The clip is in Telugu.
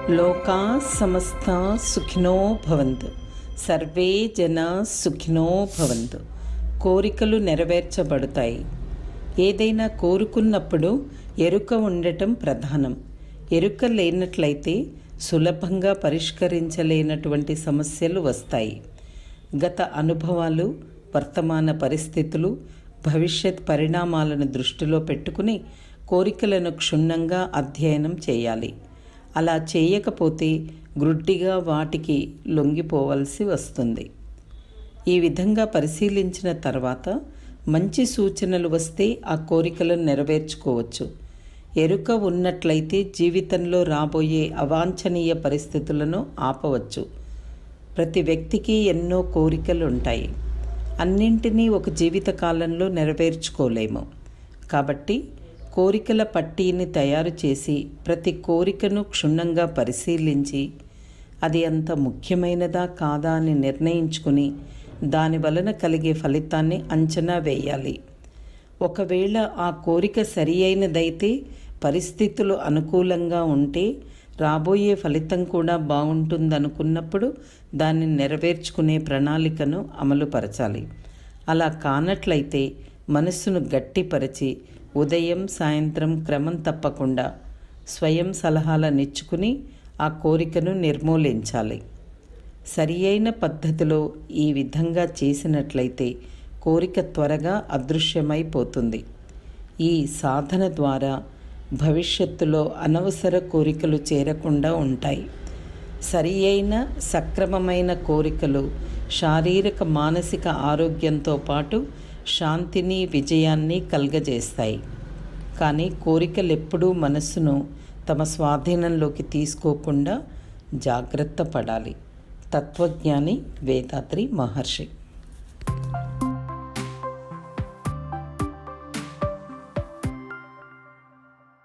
లోకా సమస్త సుఖినో భవంతు, సర్వే జన సుఖినో భవంతు. కోరికలు నెరవేర్చబడతాయి. ఏదైనా కోరుకున్నప్పుడు ఎరుక ఉండటం ప్రధానం. ఎరుక లేనట్లయితే సులభంగా పరిష్కరించలేనటువంటి సమస్యలు వస్తాయి. గత అనుభవాలు, వర్తమాన పరిస్థితులు, భవిష్యత్ పరిణామాలను దృష్టిలో పెట్టుకుని కోరికలను క్షుణ్ణంగా అధ్యయనం చేయాలి. అలా చేయకపోతే గ్రుడ్డిగా వాటికి లొంగిపోవలసి వస్తుంది. ఈ విధంగా పరిశీలించిన తర్వాత మంచి సూచనలు వస్తే ఆ కోరికలను నెరవేర్చుకోవచ్చు. ఎరుక ఉన్నట్లయితే జీవితంలో రాబోయే అవాంఛనీయ పరిస్థితులను ఆపవచ్చు. ప్రతి వ్యక్తికి ఎన్నో కోరికలు ఉంటాయి. అన్నింటినీ ఒక జీవిత కాలంలో నెరవేర్చుకోలేము. కాబట్టి కోరికల పట్టీని తయారు చేసి ప్రతి కోరికను క్షుణ్ణంగా పరిశీలించి అది అంత ముఖ్యమైనదా కాదా అని నిర్ణయించుకుని దాని వలన కలిగే ఫలితాన్ని అంచనా వేయాలి. ఒకవేళ ఆ కోరిక సరి అయినదైతే, పరిస్థితులు అనుకూలంగా ఉంటే రాబోయే ఫలితం కూడా బాగుంటుందనుకున్నప్పుడు దాన్ని నెరవేర్చుకునే ప్రణాళికను అమలుపరచాలి. అలా కానట్లయితే మనస్సును గట్టిపరిచి ఉదయం సాయంత్రం క్రమం తప్పకుండా స్వయం సలహాలనిచ్చుకుని ఆ కోరికను నిర్మూలించాలి. సరి అయిన పద్ధతిలో ఈ విధంగా చేసినట్లయితే కోరిక త్వరగా అదృశ్యమైపోతుంది. ఈ సాధన ద్వారా భవిష్యత్తులో అనవసర కోరికలు చేరకుండా ఉంటాయి. సరి అయిన సక్రమమైన కోరికలు శారీరక మానసిక ఆరోగ్యంతో పాటు శాంతిని, విజయాన్ని కలుగజేస్తాయి. కానీ కోరికలు ఎప్పుడూ మనస్సును తమ స్వాధీనంలోకి తీసుకోకుండా జాగ్రత్త పడాలి. తత్వజ్ఞాని వేదాద్రి మహర్షి.